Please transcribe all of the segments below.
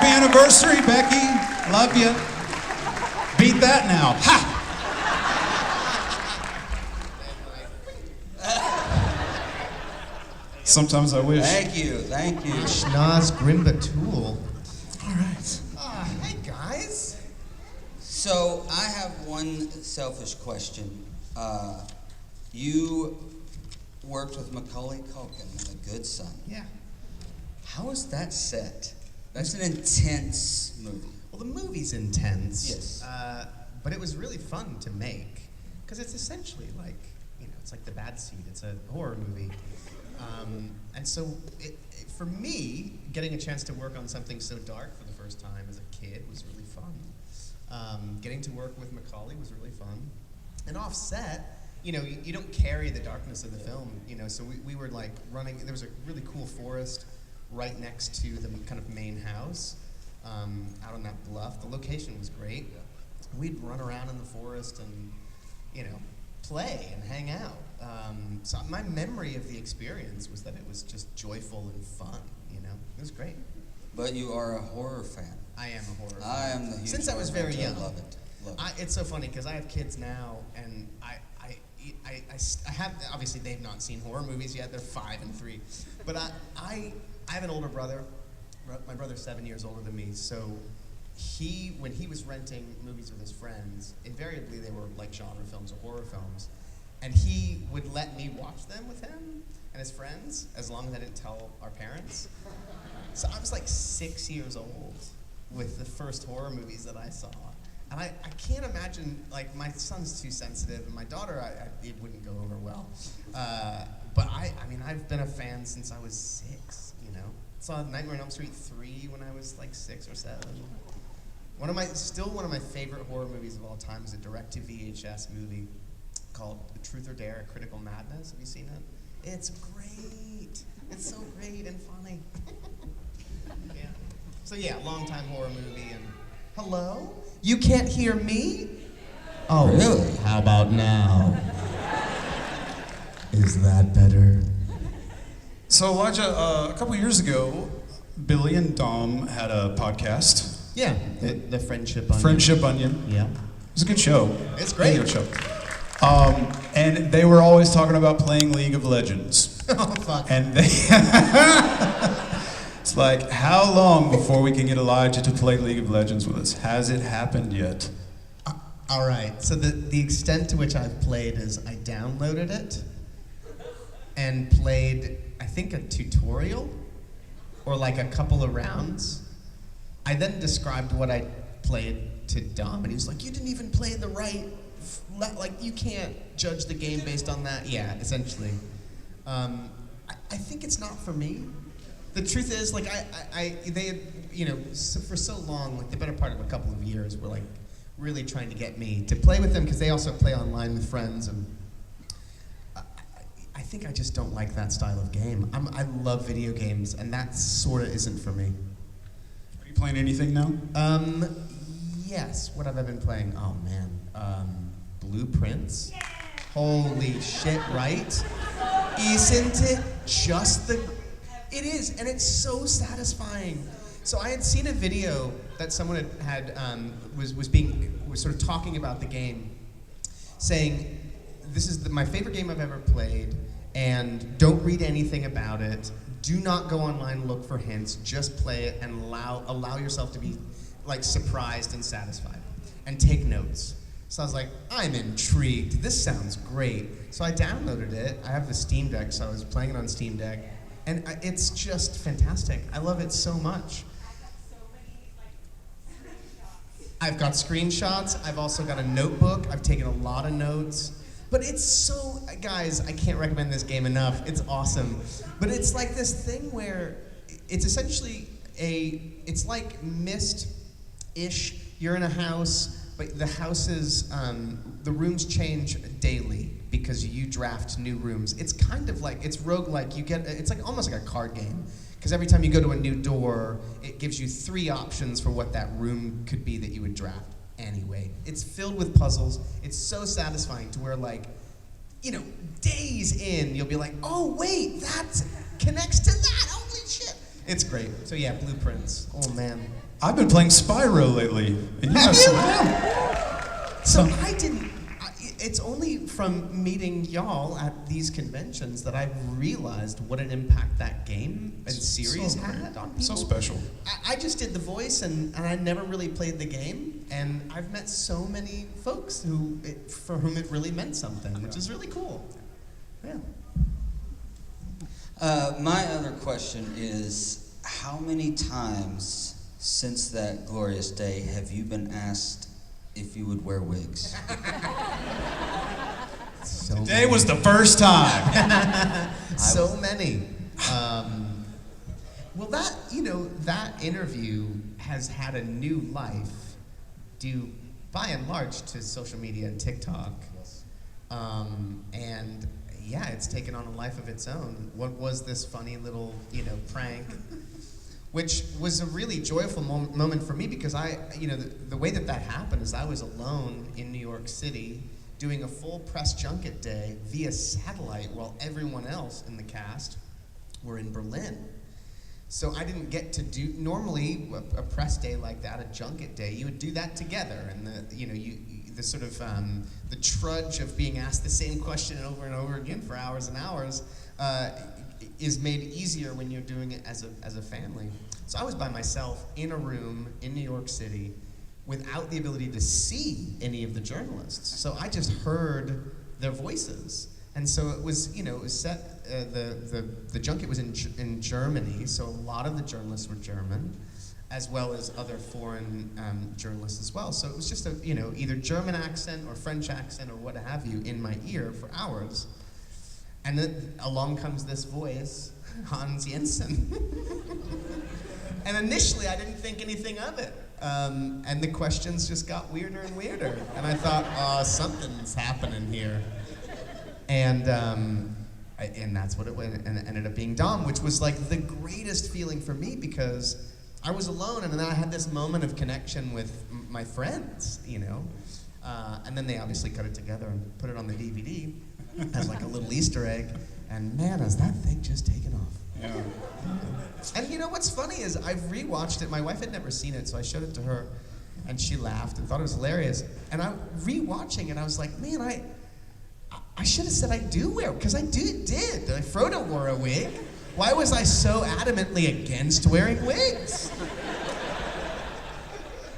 Happy anniversary, Becky. Love you. Beat that now. Ha! Sometimes I wish. Thank you. Schnoz Grimbatul. All right. Hey guys. So I have one selfish question. You worked with Macaulay Culkin in The Good Son. Yeah. How was that set? That's an intense movie. Well, the movie's intense. Yes. But it was really fun to make because it's essentially like, it's like The Bad Seed. It's a horror movie. And so for me, getting a chance to work on something so dark for the first time as a kid was really fun. Getting to work with Macaulay was really fun. And offset, you don't carry the darkness of the film, so we were like running, there was a really cool forest right next to the kind of main house, out on that bluff. The location was great. We'd run around in the forest and, play and hang out. So my memory of the experience was that it was just joyful and fun, It was great. But you are a horror fan. I am a horror fan. I am the huge Since I was horror very fan. young. Love it. It's so funny because I have kids now, and I have, obviously they've not seen horror movies yet. They're 5 and 3, but I have an older brother. My brother's 7 years older than me, so when he was renting movies with his friends, invariably they were like genre films or horror films, and he would let me watch them with him and his friends as long as I didn't tell our parents. So I was like 6 years old with the first horror movies that I saw. And I can't imagine, like, my son's too sensitive, and my daughter, it wouldn't go over well. But I mean, I've been a fan since I was 6, Saw Nightmare on Elm Street 3 when I was like 6 or 7. One of my favorite horror movies of all time is a direct-to-VHS movie called Truth or Dare, Critical Madness. Have you seen it? It's great. It's so great and funny. Yeah. So yeah, long-time horror movie, and hello? You can't hear me? Oh, really? How about now? Is that better? So Elijah, a couple years ago, Billy and Dom had a podcast. Yeah, the Friendship Onion. Friendship Onion. Yeah. It was a good show. It's great. Good show. And they were always talking about playing League of Legends. Oh, fuck. And they it's like, how long before we can get Elijah to play League of Legends with us? Has it happened yet? All right, so the extent to which I've played is I downloaded it and played, I think, a tutorial or like a couple of rounds. I then described what I played to Dom, and he was like, you didn't even play the right, like, you can't judge the game based on that. Yeah, essentially. I think it's not for me. The truth is, like, they had, for so long, like the better part of a couple of years, were like really trying to get me to play with them because they also play online with friends, and I think I just don't like that style of game. I love video games, and that sort of isn't for me. Are you playing anything now? Yes. What have I been playing? Oh man, Blueprints. Yeah. Holy shit! Right? Isn't it just the? It is, and it's so satisfying. So I had seen a video that someone was sort of talking about the game, saying, "This is my favorite game I've ever played, and don't read anything about it. Do not go online and look for hints. Just play it and allow yourself to be like surprised and satisfied, and take notes." So I was like, I'm intrigued. This sounds great. So I downloaded it. I have the Steam Deck, so I was playing it on Steam Deck, and it's just fantastic. I love it so much. I've got screenshots. I've also got a notebook. I've taken a lot of notes. But it's so, guys, I can't recommend this game enough. It's awesome. But it's like this thing where it's essentially it's like Myst-ish. You're in a house, but the houses, the rooms change daily because you draft new rooms. It's kind of like, it's roguelike. It's like almost like a card game. Because every time you go to a new door, it gives you 3 options for what that room could be that you would draft anyway. It's filled with puzzles. It's so satisfying to where, like, days in, you'll be like, oh wait, that connects to that, holy shit. It's great. So yeah, Blueprints. Oh man. I've been playing Spyro lately. And Have some- you? Yeah. So I didn't. It's only from meeting y'all at these conventions that I've realized what an impact that game and series So great. had on people. So special. I just did the voice and I never really played the game, and I've met so many folks for whom it really meant something, which is really cool. Yeah. My other question is, how many times since that glorious day have you been asked if you would wear wigs? Today was the first time. So many. Well, that interview has had a new life due, by and large, to social media and TikTok. And yeah, it's taken on a life of its own. What was this funny little, prank? Which was a really joyful moment for me because the way that happened is I was alone in New York City doing a full press junket day via satellite while everyone else in the cast were in Berlin. So I didn't get to do, normally a press day like that, a junket day, you would do that together, and the sort of the trudge of being asked the same question over and over again for hours and hours is made easier when you're doing it as a family. So I was by myself in a room in New York City without the ability to see any of the journalists. So I just heard their voices. And so it was, it was set, the junket was in Germany, so a lot of the journalists were German, as well as other foreign journalists as well. So it was just a, either German accent or French accent or what have you in my ear for hours. And then along comes this voice, Hans Jensen. And initially I didn't think anything of it. And the questions just got weirder and weirder. And I thought, oh, something's happening here. And that's what it was, and it ended up being Dom, which was like the greatest feeling for me because I was alone, and then I had this moment of connection with my friends, and then they obviously cut it together and put it on the DVD as like a little Easter egg, and man, has that thing just taken off. Yeah. And what's funny is I've rewatched it. My wife had never seen it, so I showed it to her, and she laughed and thought it was hilarious. And I'm rewatching it, I was like, man, I should have said I do wear, because I did. Like, Frodo wore a wig. Why was I so adamantly against wearing wigs?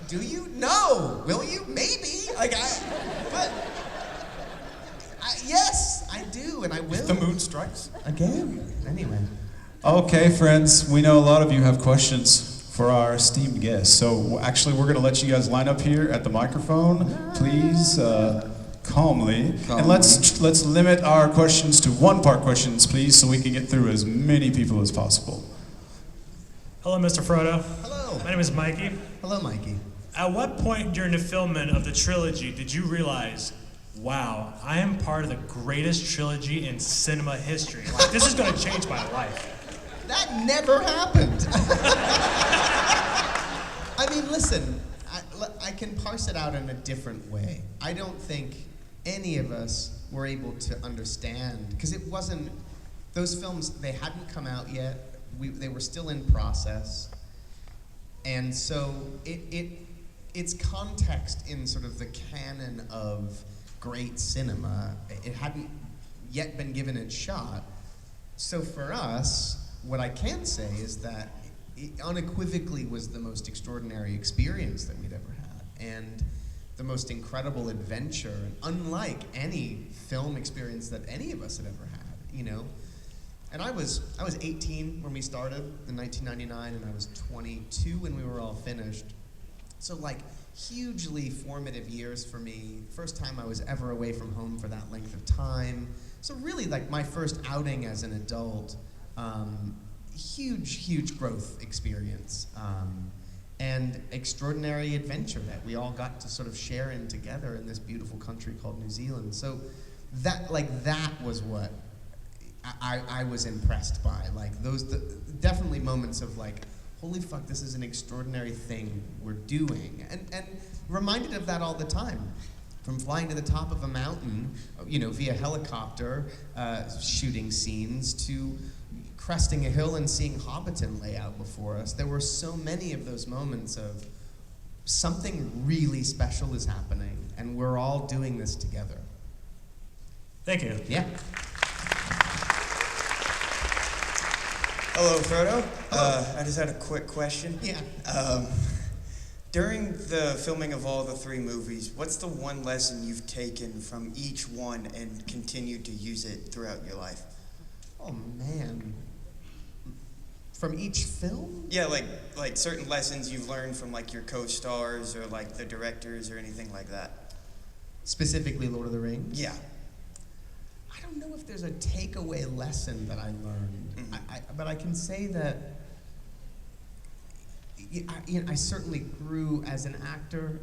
Do you? No. Will you? Maybe. Yes, I do, and I will. If the mood strikes. Again. Anyway. Okay, friends, we know a lot of you have questions for our esteemed guests. So actually, we're going to let you guys line up here at the microphone. Please, calmly. And let's limit our questions to one-part questions, please, so we can get through as many people as possible. Hello, Mr. Frodo. Hello. My name is Mikey. Hello, Mikey. At what point during the filming of the trilogy did you realize, wow, I am part of the greatest trilogy in cinema history? Like, this is going to change my life. That never happened. I mean, listen, I can parse it out in a different way. I don't think any of us were able to understand, because it wasn't, those films, they hadn't come out yet. They were still in process. And so its context in sort of the canon of great cinema, it hadn't yet been given its shot. So for us, what I can say is that it unequivocally was the most extraordinary experience that we'd ever had, and the most incredible adventure, and unlike any film experience that any of us had ever had, And I was 18 when we started in 1999, and I was 22 when we were all finished. So hugely formative years for me. First time I was ever away from home for that length of time. So really my first outing as an adult. Huge growth experience, and extraordinary adventure that we all got to sort of share in together in this beautiful country called New Zealand. So that was what I was impressed by. Definitely moments of holy fuck, this is an extraordinary thing we're doing, and reminded of that all the time. From flying to the top of a mountain, via helicopter, shooting scenes, to cresting a hill and seeing Hobbiton lay out before us, there were so many of those moments of something really special is happening, and we're all doing this together. Thank you. Yeah. Hello, Frodo. I just had a quick question. Yeah. During the filming of all the 3 movies, what's the one lesson you've taken from each one and continued to use it throughout your life? Oh man. From each film? Yeah, like certain lessons you've learned from like your co-stars or like the directors or anything like that. Specifically Lord of the Rings? Yeah. I don't know if there's a takeaway lesson that I learned, but I can say that I certainly grew as an actor,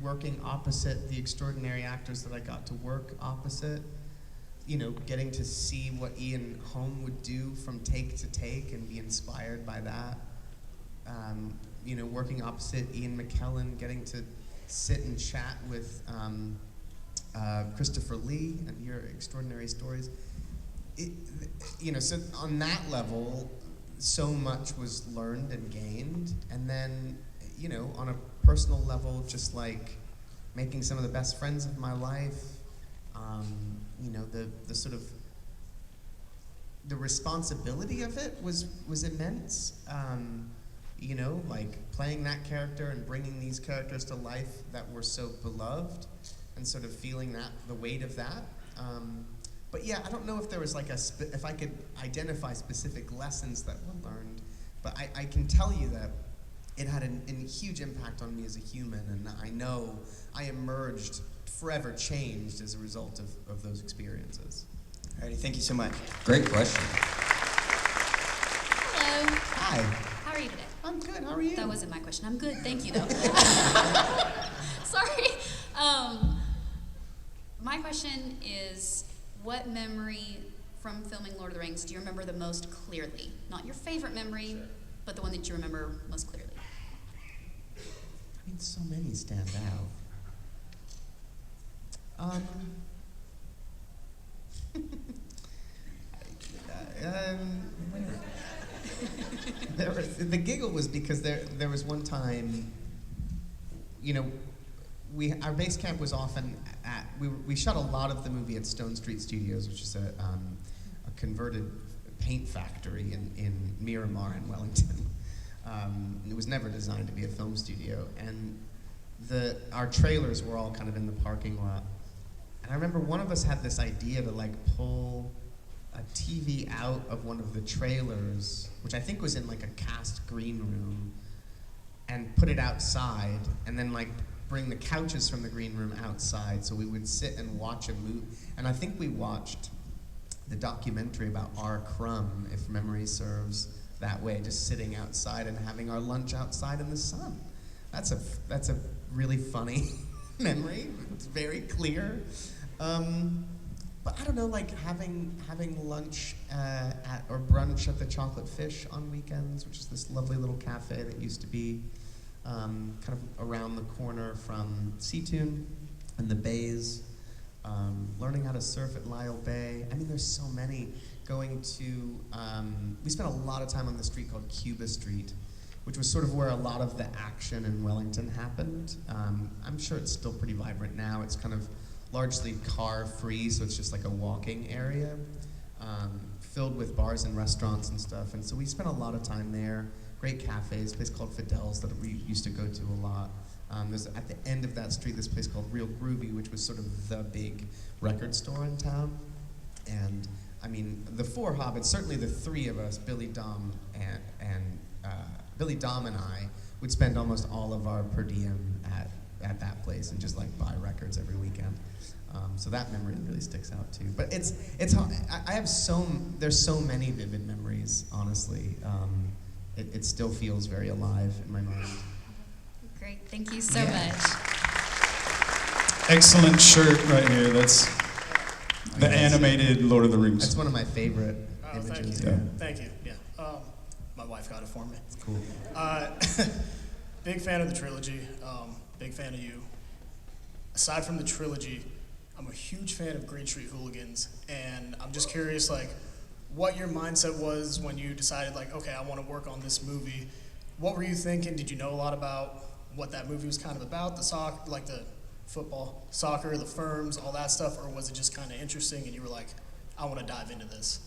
working opposite the extraordinary actors that I got to work opposite. You know, getting to see what Ian Holm would do from take to take and be inspired by that. You know, working opposite Ian McKellen, getting to sit and chat with Christopher Lee and hear extraordinary stories. You know, so on that level, so much was learned and gained. And then, you know, on a personal level, just like making some of the best friends of my life, you know, the sort of, the responsibility of it was immense. You know, like playing that character and bringing these characters to life that were so beloved, and sort of feeling that, the weight of that. But yeah, I don't know if there was like if I could identify specific lessons that were learned, but I can tell you that it had a huge impact on me as a human, and I know I emerged forever changed as a result of those experiences. Alrighty, thank you so much. Great question. Hello. Hi. How are you today? I'm good, how are you? That wasn't my question. I'm good, thank you though. Sorry. My question is, what memory from filming Lord of the Rings do you remember the most clearly? Not your favorite memory, but the one that you remember most clearly. I mean, so many stand out. The giggle was because there was one time, you know, our base camp was often at, we shot a lot of the movie at Stone Street Studios, which is a converted paint factory in Miramar in Wellington. It was never designed to be a film studio, and our trailers were all kind of in the parking lot. And I remember one of us had this idea to like pull a TV out of one of the trailers, which I think was in like a cast green room, and put it outside, and then like bring the couches from the green room outside so we would sit and watch a movie. And I think we watched the documentary about R. Crumb, if memory serves, that way, just sitting outside and having our lunch outside in the sun. That's a really funny memory. It's very clear. But I don't know, like having lunch or brunch at the Chocolate Fish on weekends, which is this lovely little cafe that used to be kind of around the corner from Seatoon and the bays. Learning how to surf at Lyle Bay. I mean, there's so many. Going to, we spent a lot of time on the street called Cuba Street, which was sort of where a lot of the action in Wellington happened. I'm sure it's still pretty vibrant now. It's kind of largely car-free, so it's just like a walking area, filled with bars and restaurants and stuff. And so we spent a lot of time there. Great cafes, a place called Fidel's that we used to go to a lot. There's at the end of that street this place called Real Groovy, which was sort of the big record store in town. And I mean, the four hobbits, certainly the three of us, Billy, Dom, and I, would spend almost all of our per diem at that place and just like buy records every weekend. So that memory really sticks out too. But it's hard. There's so many vivid memories, honestly. It still feels very alive in my mind. Great, thank you so much. Excellent shirt right here. That's the animated Lord of the Rings. That's one of my favorite Thank images. you. Yeah. Thank you. Yeah. My wife got it for me. It's cool. Big fan of the trilogy. Big fan of you. Aside from the trilogy, I'm a huge fan of Green Street Hooligans, and I'm just curious, like, what your mindset was when you decided, like, okay, I want to work on this movie. What were you thinking? Did you know a lot about what that movie was kind of about, the football, soccer, the firms, all that stuff, or was it just kind of interesting and you were like, I want to dive into this?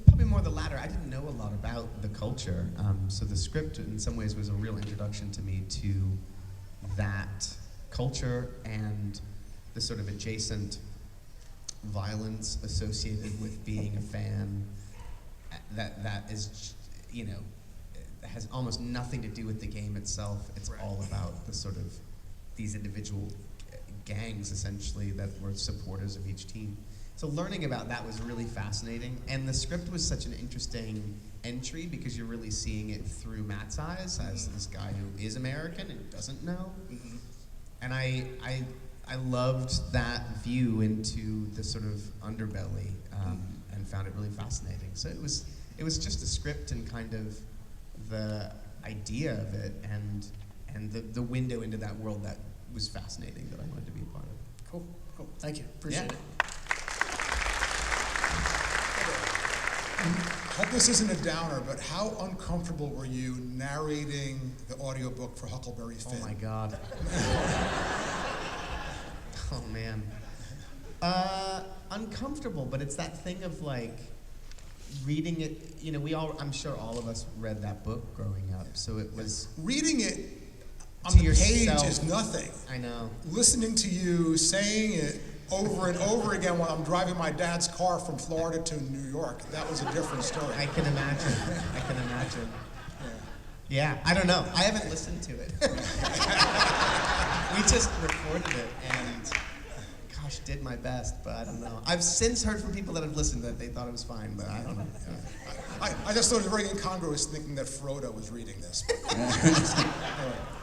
Probably more the latter. I didn't know a lot about the culture, so the script in some ways was a real introduction to me to that culture and the sort of adjacent violence associated with being a fan. That is, has almost nothing to do with the game itself. It's all about the sort of these individual gangs, essentially, that were supporters of each team. So learning about that was really fascinating, and the script was such an interesting entry because you're really seeing it through Matt's eyes as this guy who is American and doesn't know. Mm-hmm. And I loved that view into the sort of underbelly, and found it really fascinating. So it was just the script and kind of the idea of it and the window into that world that was fascinating that I wanted to be a part of. Cool. Thank you. Appreciate it. Hope this isn't a downer, but how uncomfortable were you narrating the audiobook for Huckleberry Finn? Oh my God. Oh man. Uncomfortable, but it's that thing of like reading it, I'm sure all of us read that book growing up, so it was... Reading it on to the yourself. page is nothing. I know. Listening to you saying it over and over again while I'm driving my dad's car from Florida to New York, that was a different story. I can imagine. Yeah, I don't know. I haven't listened to it. We just recorded it and, gosh, did my best, but I don't know. I've since heard from people that have listened that they thought it was fine, but I don't know. I just thought it was very incongruous thinking that Frodo was reading this.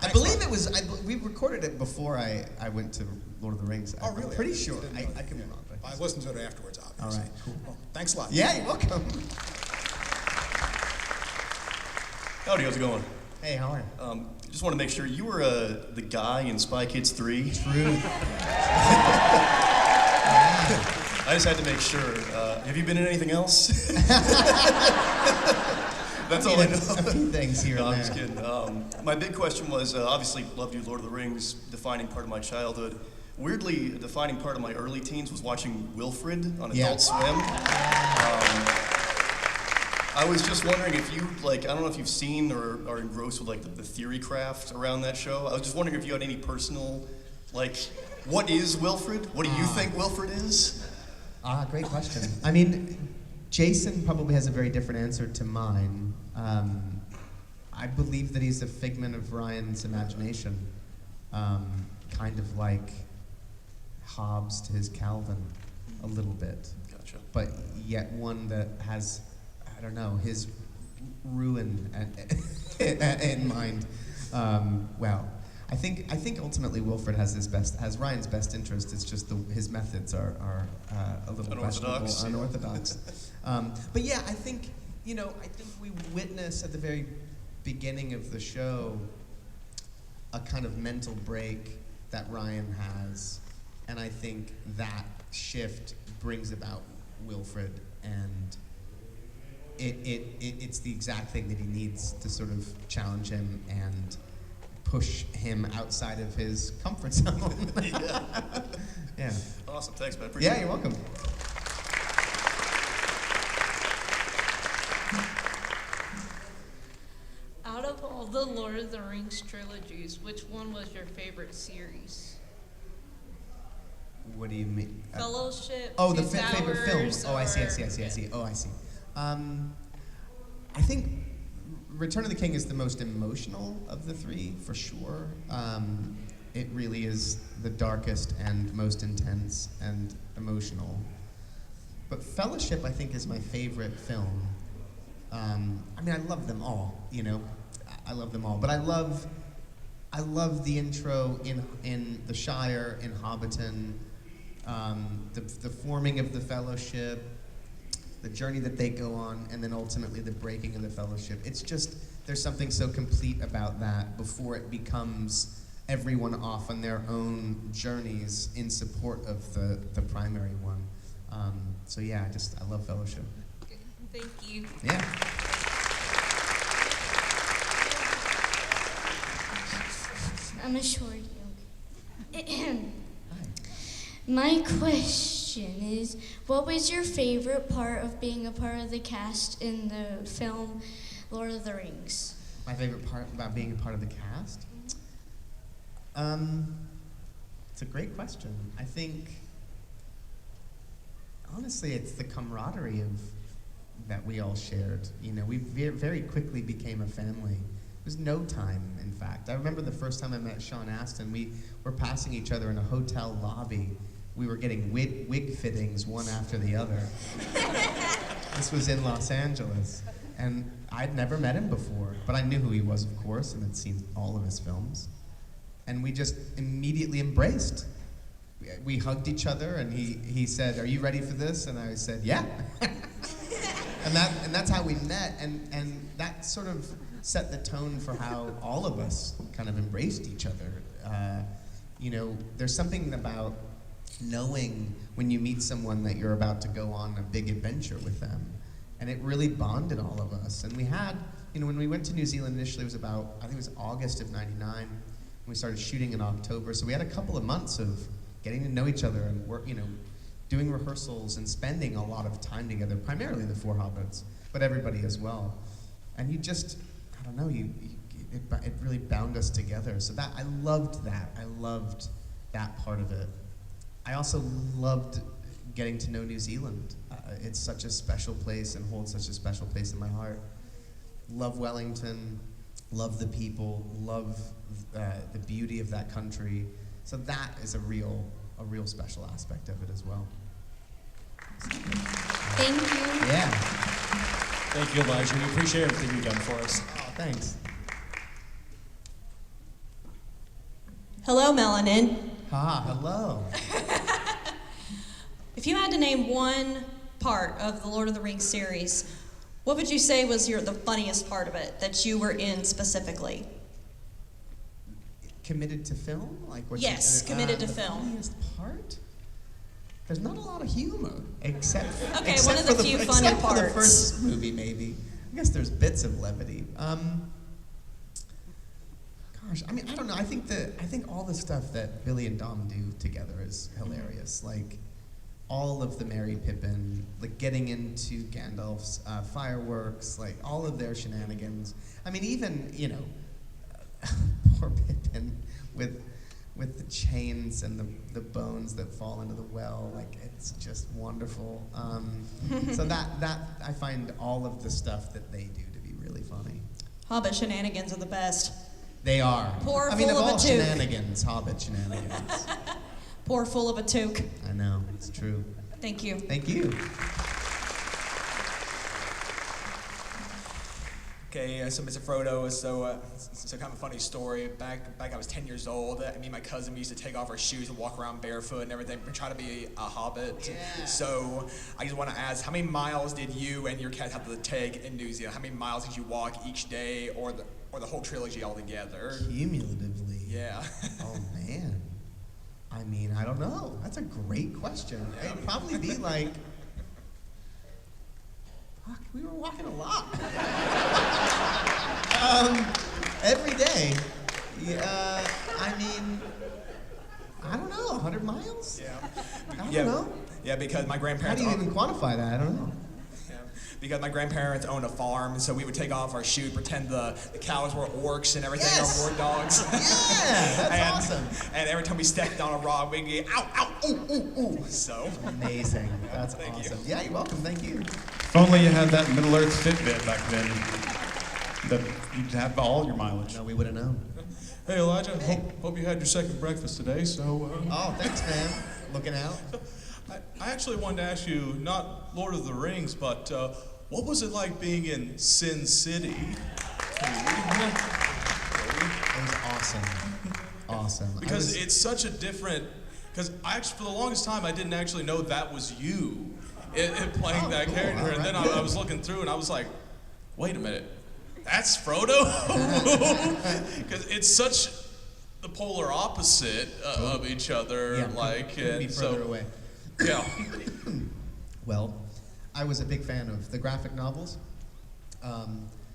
I believe it was, we recorded it before I went to Lord of the Rings. Oh, really? I'm pretty sure. I I could be wrong. But I listened to it afterwards, obviously. All right, cool. Well, thanks a lot. Yeah, you're welcome. Howdy, how's it going? Hey, how are you? Just want to make sure you were the guy in Spy Kids 3. True. I just had to make sure. Have you been in anything else? That's all I know. A few things here No, and I'm just there. kidding. My big question was, obviously, loved you, Lord of the Rings, defining part of my childhood. Weirdly, a defining part of my early teens was watching Wilfred on Adult Swim. I was just wondering if you, I don't know if you've seen or are engrossed with, the theory craft around that show. I was just wondering if you had any personal, what is Wilfred? What do you think Wilfred is? Great question. I mean, Jason probably has a very different answer to mine. I believe that he's a figment of Ryan's imagination, kind of like Hobbes to his Calvin, a little bit. Gotcha. But yet one that has, I don't know, his ruin in mind. Wow. I think ultimately Wilfred has Ryan's best interest. It's just his methods are a little questionable, unorthodox. But yeah, I think we witness at the very beginning of the show a kind of mental break that Ryan has, and I think that shift brings about Wilfred, and it's the exact thing that he needs to sort of challenge him and push him outside of his comfort zone. Yeah. Awesome, thanks, man. Appreciate it. Yeah, you're welcome. Out of all the Lord of the Rings trilogies, which one was your favorite series? What do you mean? Fellowship. Oh, Two the favorite film. Towers, Oh, I see. or- Oh, I see. I think Return of the King is the most emotional of the three, for sure. It really is the darkest and most intense and emotional. But Fellowship, I think, is my favorite film. I mean, I love them all. I love them all. But I love the intro in The Shire, in Hobbiton, the forming of the Fellowship, the journey that they go on, and then ultimately the breaking of the Fellowship. It's just, there's something so complete about that before it becomes everyone off on their own journeys in support of the primary one. So yeah, I love Fellowship. Thank you. Yeah. I'm a short yoke. My question is, what was your favorite part of being a part of the cast in the film Lord of the Rings? My favorite part about being a part of the cast? It's a great question. I think, honestly, it's the camaraderie that we all shared. You know, we very quickly became a family. It was no time, in fact. I remember the first time I met Sean Astin, we were passing each other in a hotel lobby. We were getting wig fittings one after the other. This was in Los Angeles. And I'd never met him before, but I knew who he was, of course, and had seen all of his films. And we just immediately embraced. We hugged each other, and he said, "Are you ready for this?" And I said, "Yeah." and that's how we met, and that sort of set the tone for how all of us kind of embraced each other. You know, there's something about knowing when you meet someone that you're about to go on a big adventure with them. And it really bonded all of us. And we had, you know, when we went to New Zealand initially, it was about, I think it was August of '99. And we started shooting in October. So we had a couple of months of getting to know each other and work, you know, doing rehearsals and spending a lot of time together, primarily the four hobbits, but everybody as well. And you just, I don't know, it really bound us together. So that, I loved that. I loved that part of it. I also loved getting to know New Zealand. It's such a special place and holds such a special place in my heart. Love Wellington, love the people, love the beauty of that country. So that is a real special aspect of it as well. Thank you. Yeah. Thank you, Elijah. We appreciate everything you've done for us. Oh, thanks. Hello, Melanin. Hello. If you had to name one part of the Lord of the Rings series, what would you say was the funniest part of it that you were in specifically? Committed to film? Yes, committed to film. The funniest part? There's not a lot of humor, except Okay, one of the few funny except parts. for the first movie, maybe. I guess there's bits of levity. Gosh, I mean, I don't know. I think all the stuff that Billy and Dom do together is hilarious. Like all of the Merry Pippin, like getting into Gandalf's fireworks, like all of their shenanigans. I mean, even poor Pippin with the chains and the bones that fall into the well. Like it's just wonderful. So that I find all of the stuff that they do to be really funny. Hobbit shenanigans are the best. They are. Pour I mean, full of of a all toque. shenanigans, Hobbit shenanigans. Pour full of a toque. I know, it's true. Thank you. Thank you. Okay, so Mr. Frodo, so kind of a funny story. Back I was 10 years old. Me and my cousin, we used to take off our shoes and walk around barefoot and everything. We try to be a hobbit. Yeah. So I just want to ask, how many miles did you and your cat have to take in New Zealand? How many miles did you walk each day, or the whole trilogy altogether? Cumulatively. Yeah. Oh man. I mean, I don't know. That's a great question. It'd probably be like, fuck, we were walking a lot. Every day. Yeah, I mean, I don't know, 100 miles? Yeah. I don't know. Yeah, because my grandparents. How do you even quantify that? I don't know. Yeah, because my grandparents owned a farm, so we would take off our shoes, pretend the cows were orcs and everything, Yes! or war dogs. Yeah, that's awesome. And every time we stepped on a rock, we'd get, ow, ow, ooh, ooh, ooh. So. Amazing. That's Thank awesome. you. Yeah, you're welcome. Thank you. If only you had that Middle Earth Fitbit back then, that you'd have all your mileage. No, we would have known. Hey, Elijah, hope you had your second breakfast today, so... Oh, thanks, man. Looking out. I actually wanted to ask you, not Lord of the Rings, but what was it like being in Sin City? It was awesome. Awesome. Because it's such a different... Because for the longest time, I didn't actually know that was you in playing that cool. character. And then I was looking through, and I was like, wait a minute. That's Frodo? Because it's such the polar opposite of each other. Yeah, couldn't be further away. Yeah. Well, I was a big fan of the graphic novels.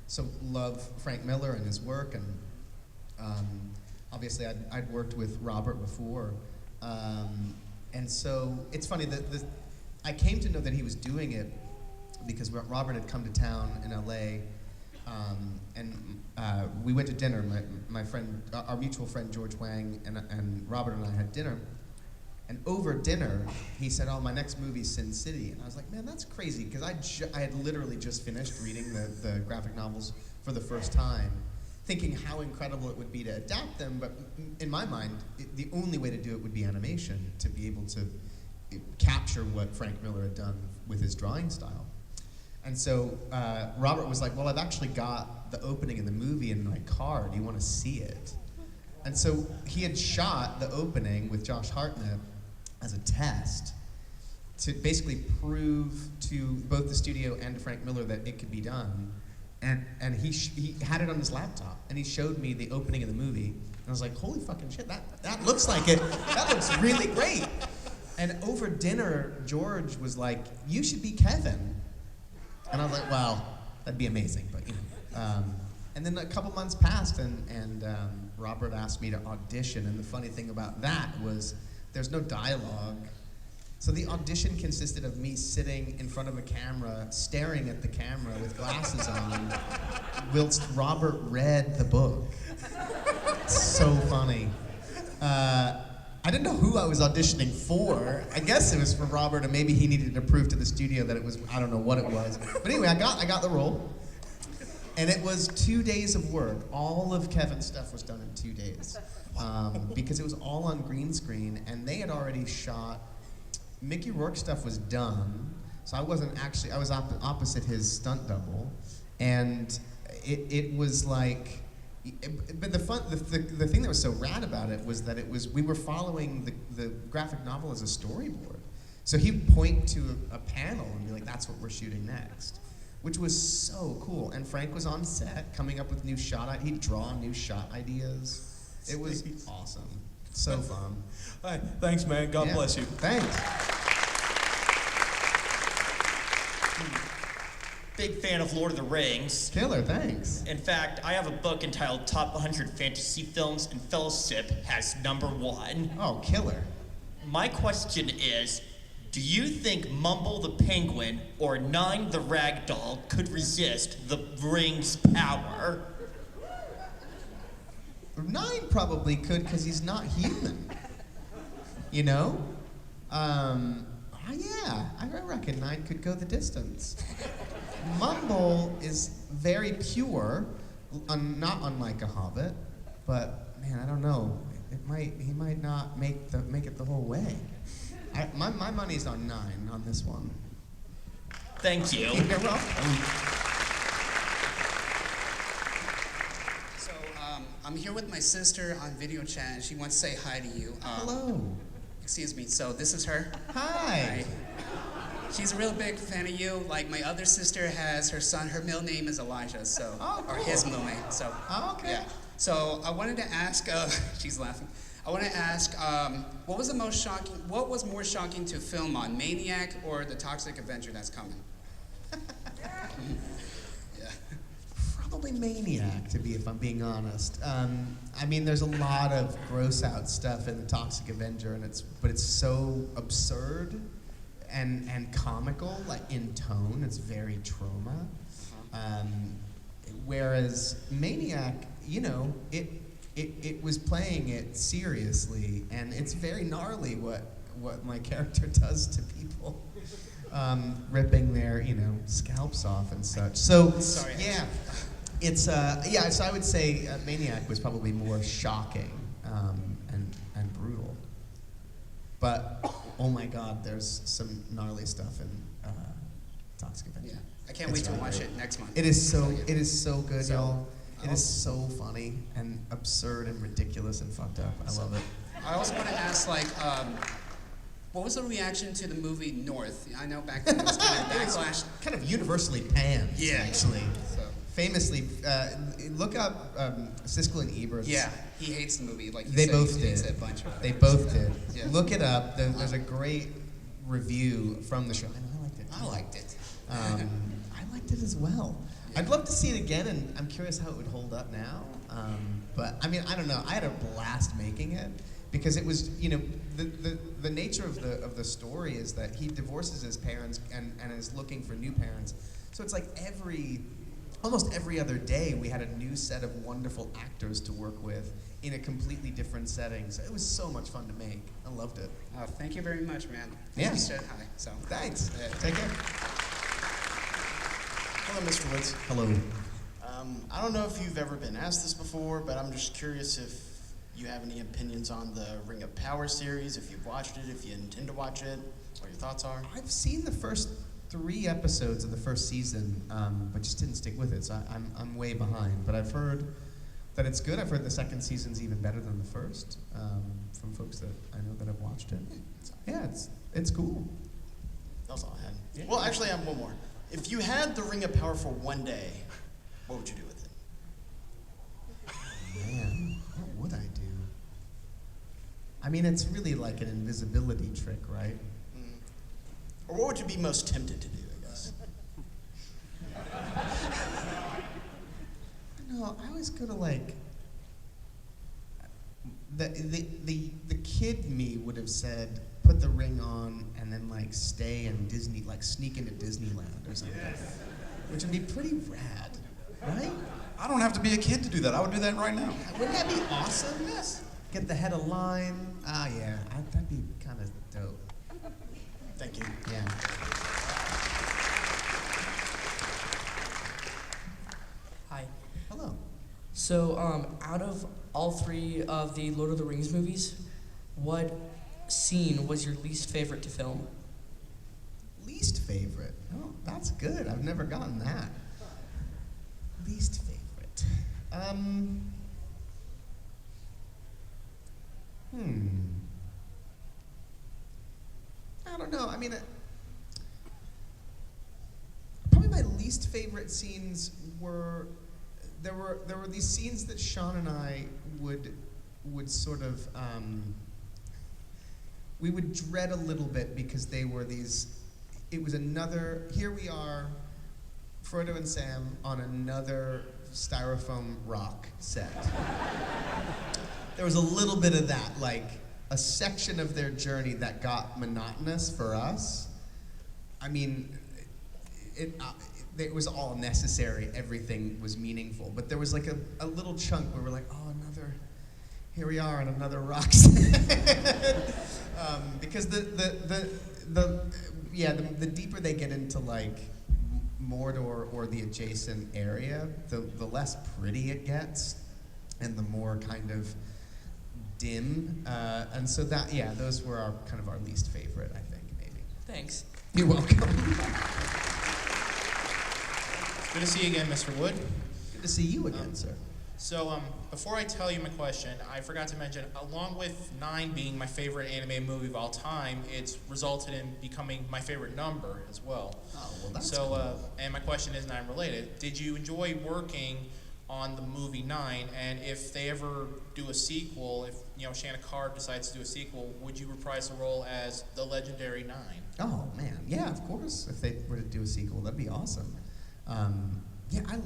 So love Frank Miller and his work, and obviously I'd worked with Robert before. And so it's funny that I came to know that he was doing it because Robert had come to town in LA, and we went to dinner. My friend, our mutual friend George Wang, and Robert and I had dinner. And over dinner, he said, "Oh, my next movie's Sin City." And I was like, "Man, that's crazy," because I had literally just finished reading the graphic novels for the first time, thinking how incredible it would be to adapt them. But in my mind, the only way to do it would be animation, to be able to capture what Frank Miller had done with his drawing style. And so Robert was like, "Well, I've actually got the opening in the movie in my car. Do you want to see it?" And so he had shot the opening with Josh Hartnett as a test to basically prove to both the studio and to Frank Miller that it could be done. And he had it on his laptop, and he showed me the opening of the movie, and I was like, "Holy fucking shit, that looks like it. That looks really great." And over dinner, George was like, "You should be Kevin." And I was like, "Well, that'd be amazing, but you know." And then a couple months passed, and Robert asked me to audition, and the funny thing about that was there's no dialogue. So the audition consisted of me sitting in front of a camera, staring at the camera with glasses on, whilst Robert read the book. So funny. I didn't know who I was auditioning for. I guess it was for Robert, and maybe he needed to prove to the studio that it was, I don't know what it was. But anyway, I got the role. And it was 2 days of work. All of Kevin's stuff was done in 2 days. Because it was all on green screen, and they had already shot, Mickey Rourke's stuff was done, so I wasn't actually, I was opposite his stunt double, and it was like, but the thing that was so rad about it was that we were following the graphic novel as a storyboard. So he'd point to a panel and be like, "That's what we're shooting next," which was so cool. And Frank was on set coming up with new he'd draw new shot ideas. It was awesome. So fun. Hi, thanks, man. God bless you. Thanks. Big fan of Lord of the Rings. Killer, thanks. In fact, I have a book entitled Top 100 Fantasy Films, and Fellowship has #1. Oh, killer. My question is, do you think Mumble the Penguin or Nine the Ragdoll could resist the ring's power? Nine probably could, because he's not human. You know? Yeah, I reckon Nine could go the distance. Mumble is very pure, not unlike a hobbit, but man, I don't know. He might not make it the whole way. My money's on Nine on this one. Thank you. You're welcome. So I'm here with my sister on video chat, and she wants to say hi to you. Hello. Excuse me. So this is her. Hi. She's a real big fan of you. Like my other sister has her son. Her middle name is Elijah. So or his middle name. So okay. Yeah. So I wanted to ask. She's laughing. I want to ask, what was more shocking to film on, Maniac or The Toxic Avenger that's coming? Probably Maniac, if I'm being honest. I mean, there's a lot of gross out stuff in The Toxic Avenger, but it's so absurd and comical, like in tone. It's very trauma. Whereas Maniac, you know, it was playing it seriously, and it's very gnarly what my character does to people, ripping their scalps off and such. So Sorry. Yeah, it's So I would say Maniac was probably more shocking and brutal. But oh my God, there's some gnarly stuff in Toxic Avenger. Yeah, I can't wait to watch it next month. It is so good, y'all. It is so funny and absurd and ridiculous and fucked up. I love it. I also want to ask, what was the reaction to the movie North? I know back then it was kind of backlash. Kind of universally panned, Yeah. actually. So. Famously, look up Siskel and Ebert. Yeah, he hates the movie. Like They both he hates did. it a bunch of it. They both did. Yeah. Look it up. There's a great review from the show. I liked it. I liked it. I liked it as well. I'd love to see it again, and I'm curious how it would hold up now. But I mean, I don't know. I had a blast making it because it was, you know, the nature of the story is that he divorces his parents and is looking for new parents. So it's like almost every other day we had a new set of wonderful actors to work with in a completely different setting. So it was so much fun to make. I loved it. Thank you very much, man. Yeah. You said hi. So Thanks. Take care. Hello, Mr. Woods. Hello. I don't know if you've ever been asked this before, but I'm just curious if you have any opinions on the Ring of Power series, if you've watched it, if you intend to watch it, what your thoughts are. I've seen the first 3 episodes of the first season, but just didn't stick with it, so I'm way behind. But I've heard that it's good. I've heard the second season's even better than the first from folks that I know that have watched it. Yeah, it's cool. That's all I had. Yeah. Well, actually, I have one more. If you had the Ring of Power for one day, what would you do with it? Man, what would I do? I mean, it's really like an invisibility trick, right? Or what would you be most tempted to do, I guess? No, I always go to like the kid me would have said put the ring on and then like stay in Disney, like sneak into Disneyland or something, which would be pretty rad, right? I don't have to be a kid to do that. I would do that right now. Wouldn't that be awesome? Yes. Get the head of line. Ah, yeah, that'd be kind of dope. Thank you. Yeah. Hi. Hello. So, out of all 3 of the Lord of the Rings movies, what scene was your least favorite to film? Least favorite? Oh, that's good. I've never gotten that. Least favorite. I don't know. I mean, probably my least favorite scenes were there were these scenes that Sean and I would sort of we would dread a little bit because they were these. It was another. Here we are, Frodo and Sam on another styrofoam rock set. There was a little bit of that, like a section of their journey that got monotonous for us. I mean, it was all necessary. Everything was meaningful, but there was like a little chunk where we're like, oh, here we are on another rock set. Because the deeper they get into like Mordor or the adjacent area, the less pretty it gets, and the more kind of dim. And so those were our least favorite, I think, maybe. Thanks. You're welcome. Good to see you again, Mr. Wood. Good to see you again, sir. So, before I tell you my question, I forgot to mention, along with 9 being my favorite animated movie of all time, it's resulted in becoming my favorite number as well. Oh, well, that's so, cool. and my question is 9 related. Did you enjoy working on the movie 9? And if they ever do a sequel, if Shanna Carr decides to do a sequel, would you reprise the role as the legendary 9? Oh man, yeah, of course. If they were to do a sequel, that'd be awesome. Yeah, I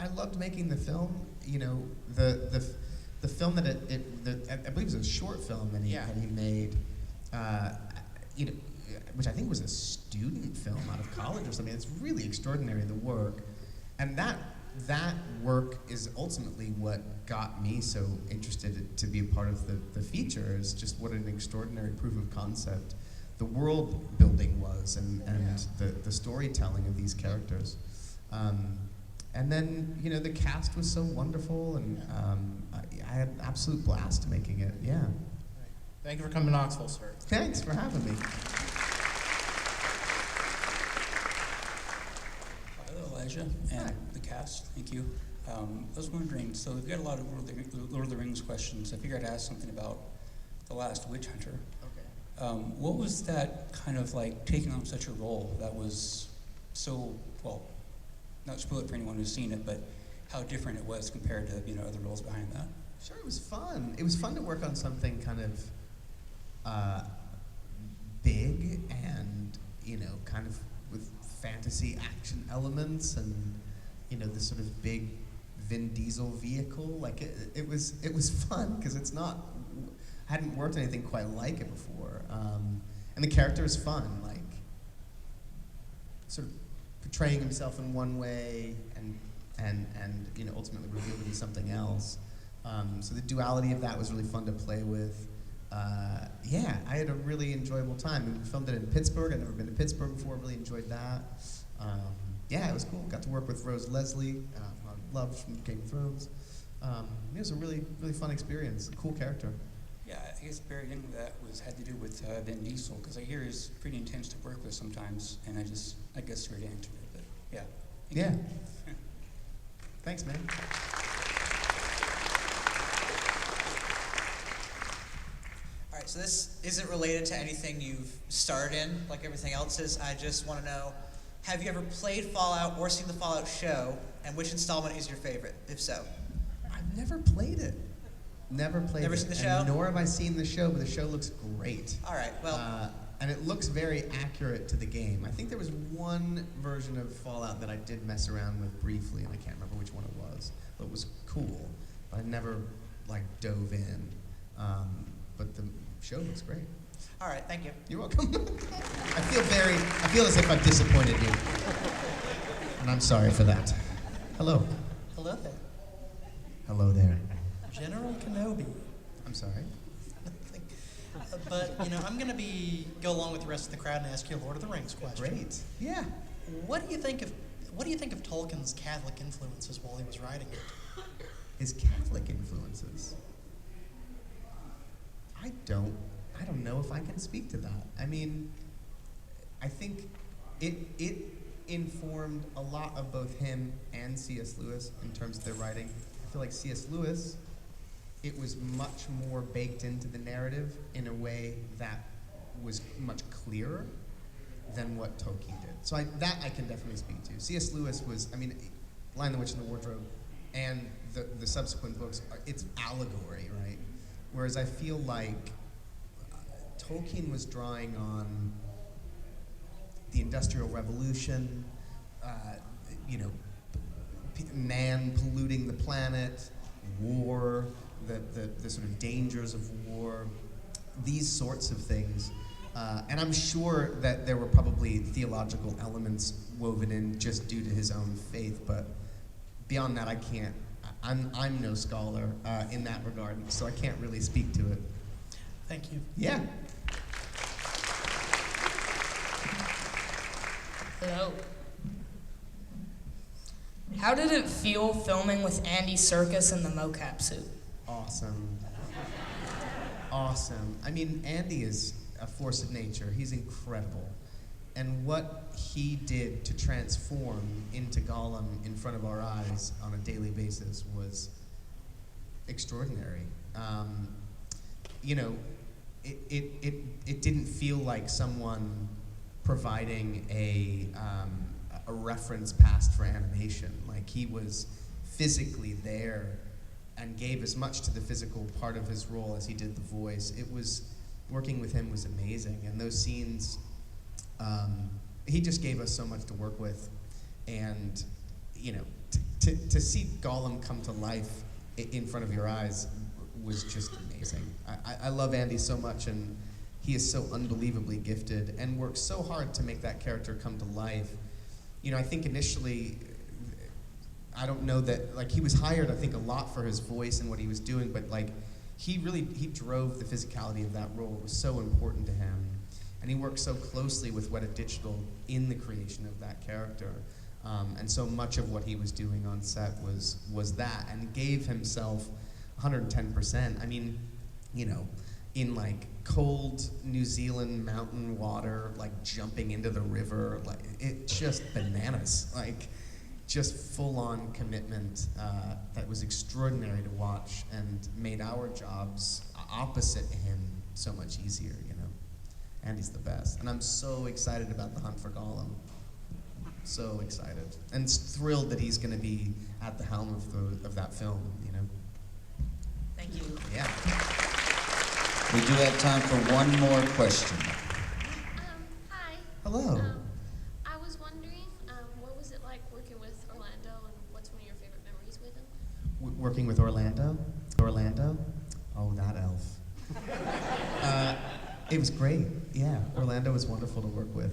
loved making the film. The film that I believe it was a short film that he made. Which I think was a student film out of college or something. It's really extraordinary, the work, and that work is ultimately what got me so interested to be a part of the feature. Is just what an extraordinary proof of concept the world building was, and the storytelling of these characters. And then, the cast was so wonderful, and I had an absolute blast making it, yeah. Thank you for coming to Knoxville, sir. Thanks for having me. Hello, Elijah, and the cast, thank you. I was wondering, so we've got a lot of Lord of the Rings questions. I figured I'd ask something about The Last Witch Hunter. Okay. What was that kind of like, taking on such a role that was so, well, not spoil it for anyone who's seen it, but how different it was compared to other roles behind that. Sure, it was fun. It was fun to work on something kind of big and kind of with fantasy action elements and this sort of big Vin Diesel vehicle. Like it was fun because it's not. I hadn't worked on anything quite like it before, and the character is fun. Like sort of portraying himself in one way and ultimately revealed to be something else. So the duality of that was really fun to play with. Yeah, I had a really enjoyable time. We filmed it in Pittsburgh. I'd never been to Pittsburgh before. Really enjoyed that. Yeah, it was cool. Got to work with Rose Leslie, who I loved from Game of Thrones. It was a really, really fun experience. A cool character. Yeah, I guess buried into that had to do with Vin Diesel, because I hear he's pretty intense to work with sometimes, and I guess ready to answer it, but yeah. Yeah. Thanks, man. All right, so this isn't related to anything you've starred in, like everything else is. I just want to know, have you ever played Fallout or seen the Fallout show, and which installment is your favorite, if so? I've never played it. Never played it. Never seen the show? And nor have I seen the show, but the show looks great. All right, well. And it looks very accurate to the game. I think there was one version of Fallout that I did mess around with briefly, and I can't remember which one it was, but it was cool. But I never, dove in. But the show looks great. All right, thank you. You're welcome. I feel as if I've disappointed you. And I'm sorry for that. Hello. Hello there. Hello there. General Kenobi. I'm sorry. But, I'm going to go along with the rest of the crowd and ask you a Lord of the Rings question. Great. Yeah. What do you think of Tolkien's Catholic influences while he was writing it? His Catholic influences? I don't know if I can speak to that. I mean, I think it informed a lot of both him and C.S. Lewis in terms of their writing. I feel like C.S. Lewis, it was much more baked into the narrative in a way that was much clearer than what Tolkien did. So that I can definitely speak to. C.S. Lewis was, Lion, the Witch, and the Wardrobe, and the subsequent books, it's allegory, right? Whereas I feel like Tolkien was drawing on the Industrial Revolution, man polluting the planet, war, the sort of dangers of war, these sorts of things. And I'm sure that there were probably theological elements woven in just due to his own faith, but beyond that, I'm no scholar in that regard, so I can't really speak to it. Thank you. Yeah. Hello. How did it feel filming with Andy Serkis in the mocap suit? Awesome. Awesome. Andy is a force of nature. He's incredible. And what he did to transform into Gollum in front of our eyes on a daily basis was extraordinary. It didn't feel like someone providing a reference past for animation. Like, he was physically there and gave as much to the physical part of his role as he did the voice. Working with him was amazing, and those scenes, he just gave us so much to work with, and to see Gollum come to life in front of your eyes was just amazing. I love Andy so much, and he is so unbelievably gifted and works so hard to make that character come to life. I think initially, I don't know that, he was hired, I think, a lot for his voice and what he was doing, but he drove the physicality of that role. It was so important to him. And he worked so closely with Weta Digital in the creation of that character. And so much of what he was doing on set was that, and gave himself 110%. In cold New Zealand mountain water, jumping into the river, it's just bananas. Just full-on commitment that was extraordinary to watch and made our jobs opposite him so much easier, Andy's the best. And I'm so excited about The Hunt for Gollum. So excited. And thrilled that he's going to be at the helm of that film, Thank you. Yeah. We do have time for one more question. Hi. Hello. I was wondering working with Orlando. Orlando? Oh, that elf. It was great. Yeah, Orlando was wonderful to work with.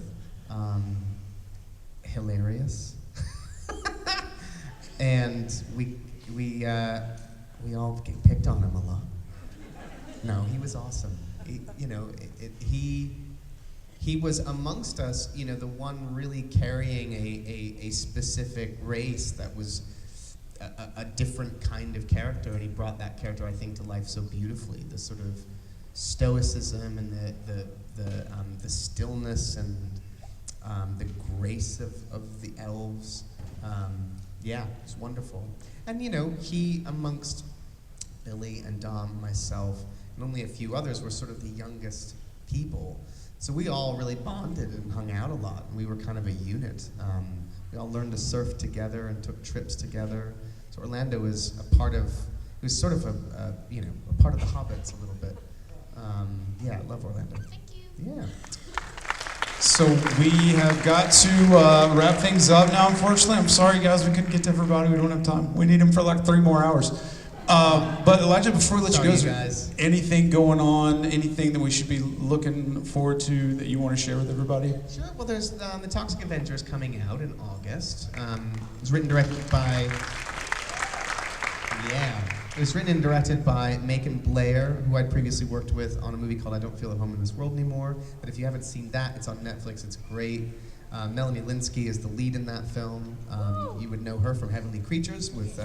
Hilarious. And we all picked on him a lot. No, he was awesome. He was amongst us, the one really carrying a specific race that was a different kind of character, and he brought that character, I think, to life so beautifully. The sort of stoicism and the stillness and the grace of the elves. Yeah, it was wonderful. And he, amongst Billy and Dom, myself, and only a few others, were sort of the youngest people. So we all really bonded and hung out a lot, and we were kind of a unit. We all learned to surf together and took trips together. So Orlando was sort of a part of the Hobbits a little bit. Yeah, I love Orlando. Thank you. Yeah. So we have got to wrap things up now, unfortunately. I'm sorry, guys, we couldn't get to everybody. We don't have time. We need them for like 3 more hours. But Elijah, before we let you go, is there anything going on, anything that we should be looking forward to that you want to share with everybody? Sure. Well, there's the Toxic Avenger is coming out in August. It was written and directed by... Yeah. It was written and directed by Macon Blair, who I'd previously worked with on a movie called I Don't Feel at Home in This World Anymore. But if you haven't seen that, it's on Netflix. It's great. Melanie Linsky is the lead in that film. You would know her from Heavenly Creatures with